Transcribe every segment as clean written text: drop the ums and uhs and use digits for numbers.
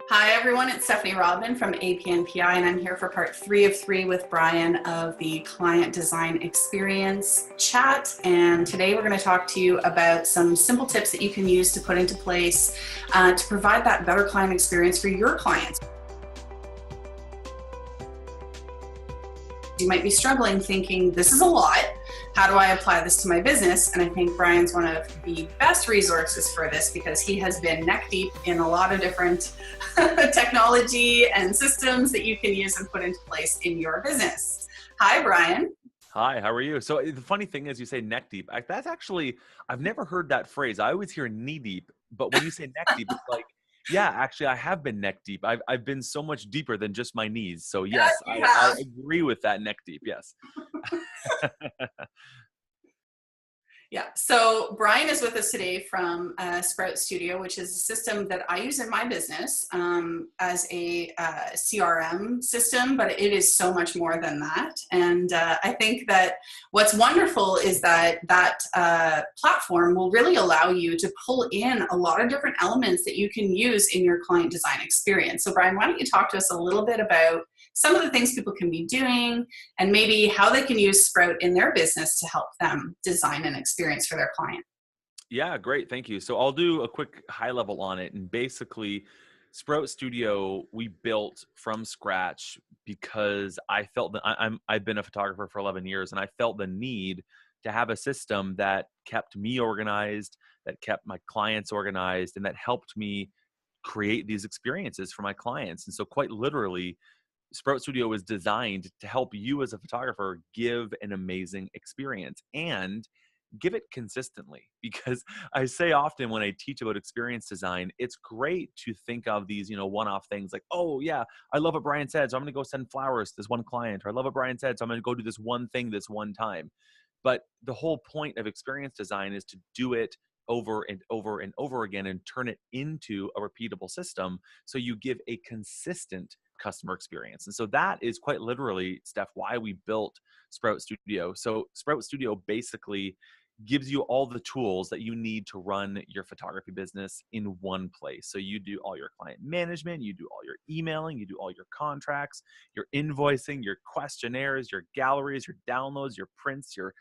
Hi everyone, it's Stephanie Rodman from APNPI, and I'm here for part 3 of 3 with Bryan of the Client Design Experience Chat. And today we're going to talk to you about some simple tips that you can use to put into place to provide that better client experience for your clients. You might be struggling thinking, this is a lot. How do I apply this to my business? And I think Bryan's one of the best resources for this because he has been neck deep in a lot of different technology and systems that you can use and put into place in your business. Hi, Bryan. Hi, how are you? So the funny thing is you say neck deep. That's actually, I've never heard that phrase. I always hear knee deep, but when you say neck deep, it's like, yeah, actually I have been neck deep. I've been so much deeper than just my knees. So yes, I agree with that neck deep. Yes. Yeah, so Bryan is with us today from Sprout Studio, which is a system that I use in my business as a CRM system, but it is so much more than that. And I think that what's wonderful is that platform will really allow you to pull in a lot of different elements that you can use in your client design experience. So Bryan, why don't you talk to us a little bit about some of the things people can be doing and maybe how they can use Sprout in their business to help them design an experience for their client. Yeah, great. Thank you. So I'll do a quick high level on it. And basically, Sprout Studio, we built from scratch because I felt that I've been a photographer for 11 years and I felt the need to have a system that kept me organized, that kept my clients organized, and that helped me create these experiences for my clients. And so quite literally, Sprout Studio is designed to help you as a photographer give an amazing experience and give it consistently. Because I say often when I teach about experience design, it's great to think of these, one-off things like, oh yeah, I love what Bryan said, so I'm going to go send flowers to this one client, or I love what Bryan said, so I'm going to go do this one thing this one time. But the whole point of experience design is to do it over and over and over again and turn it into a repeatable system so you give a consistent customer experience. And so that is quite literally, Steph, why we built Sprout Studio. So Sprout Studio basically gives you all the tools that you need to run your photography business in one place. So you do all your client management, you do all your emailing, you do all your contracts, your invoicing, your questionnaires, your galleries, your downloads, your prints, your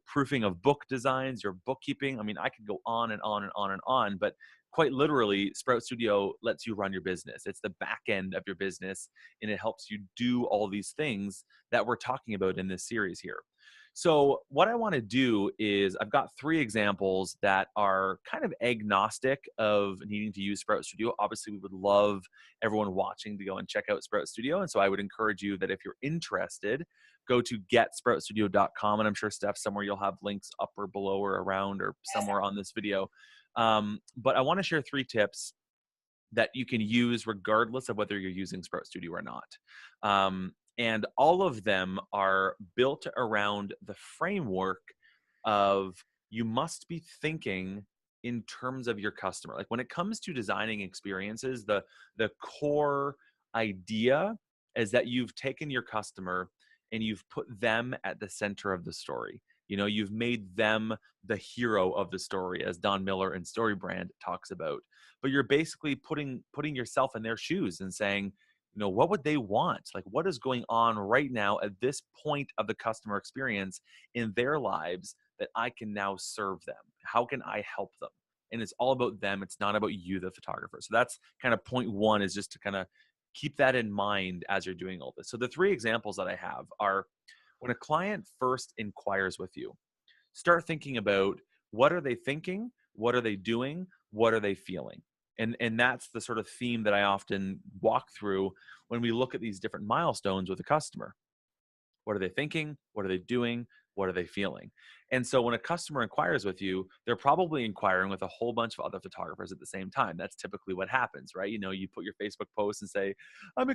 proofing of book designs, your bookkeeping. I mean, I could go on and on and on and on, but quite literally, Sprout Studio lets you run your business. It's the back end of your business, and it helps you do all these things that we're talking about in this series here. So what I want to do is I've got 3 examples that are kind of agnostic of needing to use Sprout Studio. Obviously, we would love everyone watching to go and check out Sprout Studio. And so I would encourage you that if you're interested, go to getsproutstudio.com. And I'm sure, Steph, somewhere you'll have links up or below or around or somewhere on this video. But I want to share 3 tips that you can use regardless of whether you're using Sprout Studio or not. And all of them are built around the framework of you must be thinking in terms of your customer. Like when it comes to designing experiences, the core idea is that you've taken your customer and you've put them at the center of the story. You've made them the hero of the story, as Don Miller in StoryBrand talks about. But you're basically putting yourself in their shoes and saying, what would they want? Like, what is going on right now at this point of the customer experience in their lives that I can now serve them? How can I help them? And it's all about them. It's not about you, the photographer. So that's kind of point 1, is just to kind of keep that in mind as you're doing all this. So the 3 examples that I have are when a client first inquires with you, start thinking about what are they thinking? What are they doing? What are they feeling? And that's the sort of theme that I often walk through when we look at these different milestones with a customer. What are they thinking? What are they doing? What are they feeling? And so when a customer inquires with you, they're probably inquiring with a whole bunch of other photographers at the same time. That's typically what happens, right? You put your Facebook post and say, I'm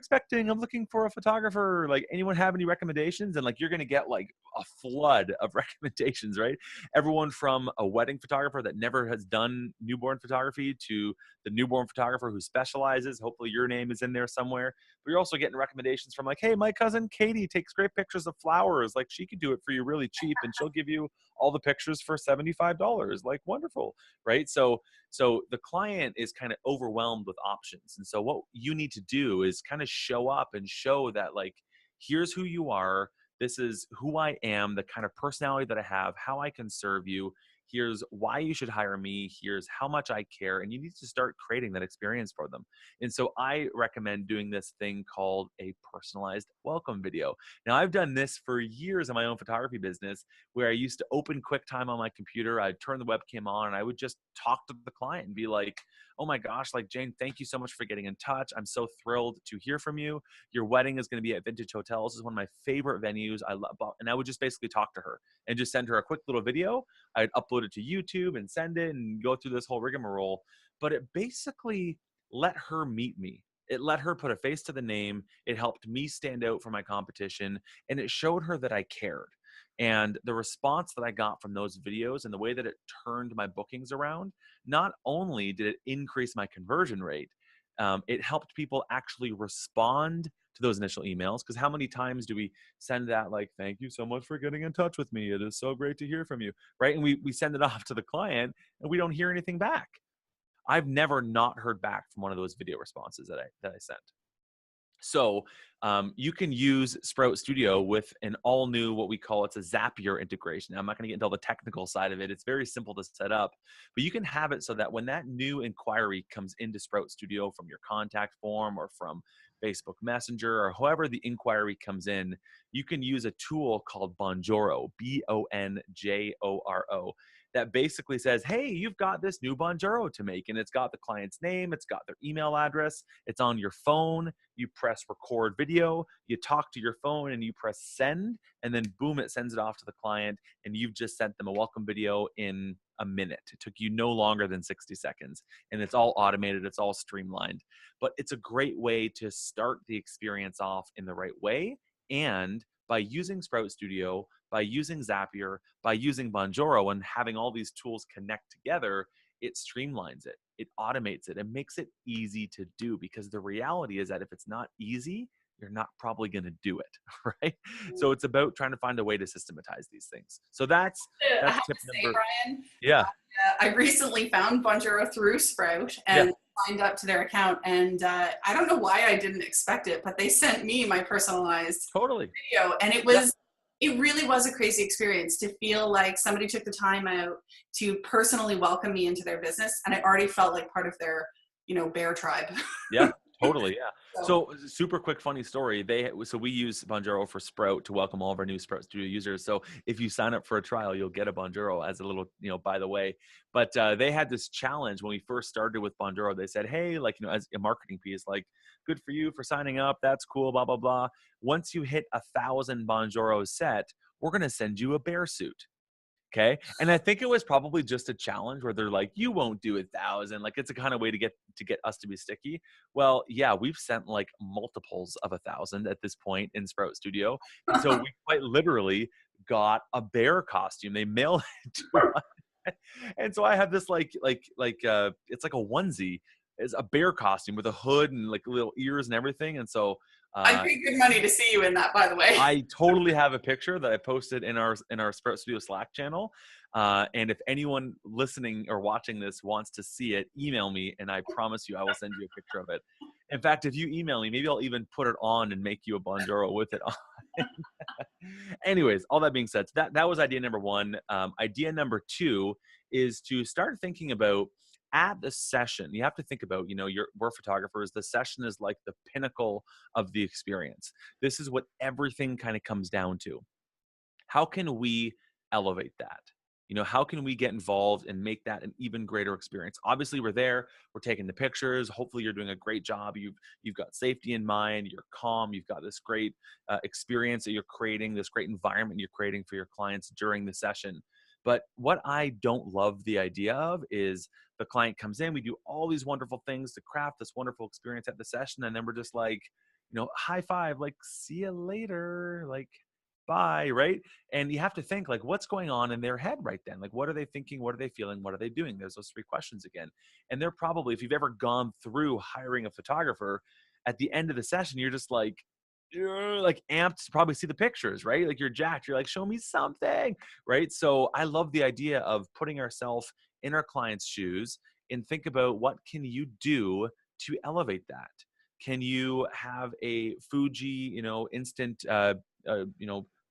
looking for a photographer. Like, anyone have any recommendations? And like, you're going to get like a flood of recommendations, right? Everyone from a wedding photographer that never has done newborn photography to the newborn photographer who specializes. Hopefully your name is in there somewhere. But you're also getting recommendations from like, hey, my cousin Katie takes great pictures of flowers. Like, she could do it for you really cheap and she'll give you all the pictures for $75. Like, wonderful, right? So the client is kind of overwhelmed with options. And so what you need to do is kind of show up and show that, like, here's who you are. This is who I am, the kind of personality that I have, how I can serve you. Here's why you should hire me. Here's how much I care. And you need to start creating that experience for them. And so I recommend doing this thing called a personalized welcome video. Now, I've done this for years in my own photography business, where I used to open QuickTime on my computer. I'd turn the webcam on and I would just talk to the client and be like, oh my gosh, like, Jane, thank you so much for getting in touch. I'm so thrilled to hear from you. Your wedding is going to be at Vintage Hotels. This is one of my favorite venues. I love, and I would just basically talk to her and just send her a quick little video. I'd upload it to YouTube and send it and go through this whole rigmarole. But it basically let her meet me. It let her put a face to the name. It helped me stand out from my competition, and it showed her that I cared. And the response that I got from those videos and the way that it turned my bookings around, not only did it increase my conversion rate, it helped people actually respond to those initial emails. Because how many times do we send that, like, thank you so much for getting in touch with me. It is so great to hear from you, right? And we send it off to the client and we don't hear anything back. I've never not heard back from one of those video responses that I sent. So you can use Sprout Studio with an all new, what we call, it's a Zapier integration. Now, I'm not going to get into all the technical side of it. It's very simple to set up, but you can have it so that when that new inquiry comes into Sprout Studio from your contact form or from Facebook Messenger or however the inquiry comes in, you can use a tool called Bonjoro, Bonjoro, that basically says, hey, you've got this new Bonjoro to make. And it's got the client's name, it's got their email address, it's on your phone. You press record video, you talk to your phone, and you press send, and then boom, it sends it off to the client, and you've just sent them a welcome video in a minute. It took you no longer than 60 seconds, and it's all automated, it's all streamlined. But it's a great way to start the experience off in the right way. And by using Sprout Studio, by using Zapier, by using Bonjoro, and having all these tools connect together, it streamlines it, it automates it, and makes it easy to do. Because the reality is that if it's not easy, you're not probably going to do it, right? So it's about trying to find a way to systematize these things. So that's I have tip to say, number. Bryan, Yeah. I recently found Bonjoro through Sprout and signed up to their account. And I don't know why I didn't expect it, but they sent me my personalized video. And it was, it really was a crazy experience to feel like somebody took the time out to personally welcome me into their business. And I already felt like part of their, bear tribe. Yeah, totally. Yeah. So super quick, funny story. So we use Bonjoro for Sprout to welcome all of our new Sprout Studio users. So if you sign up for a trial, you'll get a Bonjoro as a little, by the way. But they had this challenge when we first started with Bonjoro. They said, hey, like, as a marketing piece, like, good for you for signing up. That's cool, blah, blah, blah. Once you hit 1,000 Bonjoros set, we're going to send you a bear suit. Okay. And I think it was probably just a challenge where they're like, you won't do 1,000. Like, it's a kind of way to get us to be sticky. Well, yeah, we've sent like multiples of 1,000 at this point in Sprout Studio. And so we quite literally got a bear costume. They mailed it to us. And so I have this it's like a onesie. It's a bear costume with a hood and like little ears and everything. And so I paid good money to see you in that, by the way. I totally have a picture that I posted in our Sprout Studio Slack channel. And if anyone listening or watching this wants to see it, email me, and I promise you I will send you a picture of it. In fact, if you email me, maybe I'll even put it on and make you a Bonjoro with it on. Anyways, all that being said, so that was idea number one. Idea number two is to start thinking about, at the session, you have to think about, we're photographers. The session is like the pinnacle of the experience. This is what everything kind of comes down to. How can we elevate that? How can we get involved and make that an even greater experience? Obviously, we're there, we're taking the pictures. Hopefully you're doing a great job. You've got safety in mind, you're calm, you've got this great experience that you're creating, this great environment you're creating for your clients during the session. But what I don't love the idea of is the client comes in, we do all these wonderful things to craft this wonderful experience at the session, and then we're just like, high five, like, see you later, like, bye, right? And you have to think, like, what's going on in their head right then? Like, what are they thinking? What are they feeling? What are they doing? There's those three questions again. And they're probably, if you've ever gone through hiring a photographer, at the end of the session, you're just like, you're like amped to probably see the pictures, right? Like you're jacked. You're like, show me something, right? So I love the idea of putting ourselves in our client's shoes and think about what can you do to elevate that. Can you have a Fuji, instant,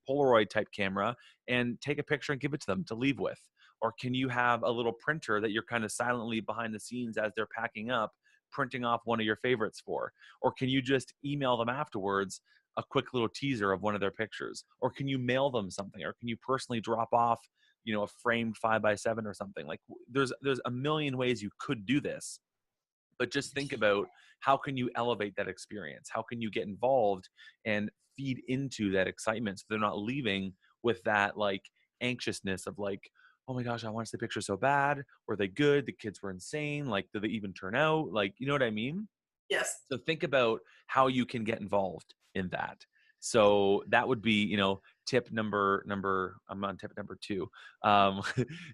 Polaroid type camera and take a picture and give it to them to leave with? Or can you have a little printer that you're kind of silently behind the scenes as they're packing up, printing off one of your favorites for? Or can you just email them afterwards a quick little teaser of one of their pictures? Or can you mail them something? Or can you personally drop off, a framed 5x7 or something? Like there's a million ways you could do this, but just think about how can you elevate that experience? How can you get involved and feed into that excitement so they're not leaving with that like anxiousness of like, oh my gosh, I want to see the picture so bad. Were they good? The kids were insane. Like, did they even turn out? Like, you know what I mean? Yes. So think about how you can get involved in that. So that would be, tip number, I'm on tip number 2.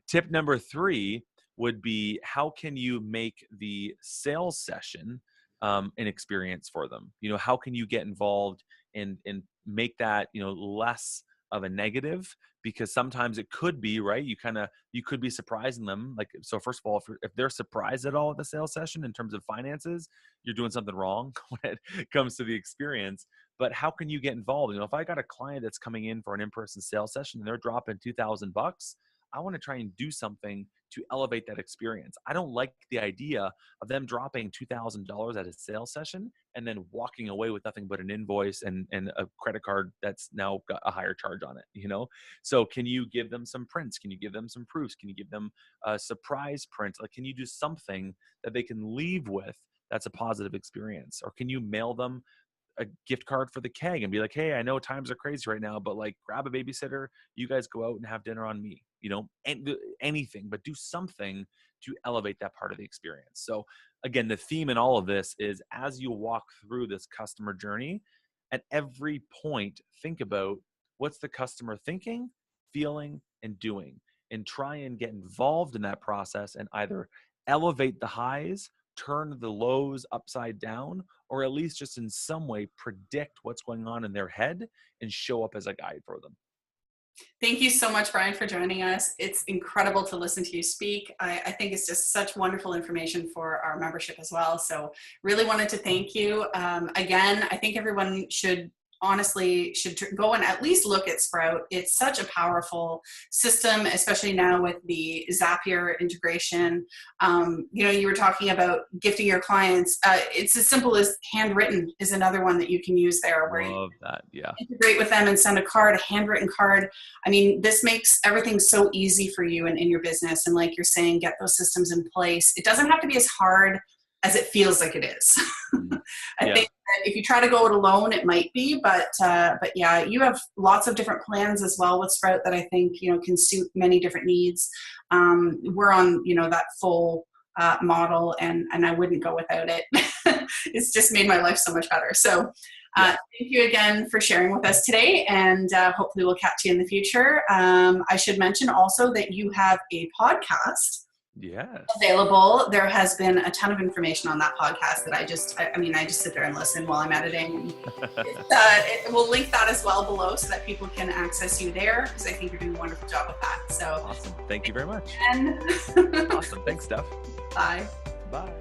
Tip number 3 would be, how can you make the sales session an experience for them? How can you get involved and make that, less of a negative? Because sometimes it could be, right? You could be surprising them. Like, so first of all, if they're surprised at all at the sales session in terms of finances, you're doing something wrong when it comes to the experience. But how can you get involved? If I got a client that's coming in for an in-person sales session and they're dropping $2,000, I want to try and do something to elevate that experience. I don't like the idea of them dropping $2,000 at a sales session and then walking away with nothing but an invoice and a credit card that's now got a higher charge on it, So can you give them some prints? Can you give them some proofs? Can you give them a surprise print? Like, can you do something that they can leave with that's a positive experience? Or can you mail them a gift card for the keg and be like, hey, I know times are crazy right now, but like grab a babysitter, you guys go out and have dinner on me, and anything, but do something to elevate that part of the experience. So again, the theme in all of this is, as you walk through this customer journey, at every point, think about what's the customer thinking, feeling, and doing, and try and get involved in that process and either elevate the highs, turn the lows upside down, or at least just in some way predict what's going on in their head and show up as a guide for them. Thank you so much, Bryan, for joining us. It's incredible to listen to you speak. I think it's just such wonderful information for our membership as well. So really wanted to thank you. Again, I think everyone should go and at least look at Sprout. It's such a powerful system, especially now with the Zapier integration. You were talking about gifting your clients. It's as simple as handwritten is another one that you can use there, where Love that. Yeah. integrate with them and send a card, a handwritten card. I mean, this makes everything so easy for you in your business. And like you're saying, get those systems in place. It doesn't have to be as hard as it feels like it is. I think that if you try to go it alone, it might be, but yeah, you have lots of different plans as well with Sprout that I think, can suit many different needs. We're on, that full model, and I wouldn't go without it. It's just made my life so much better. So thank you again for sharing with us today, and hopefully we'll catch you in the future. I should mention also that you have a podcast available. There has been a ton of information on that podcast that I just sit there and listen while I'm editing. We'll link that as well below so that people can access you there, because I think you're doing a wonderful job with that. So awesome. Thank you very much. And awesome. Thanks, Steph. Bye. Bye.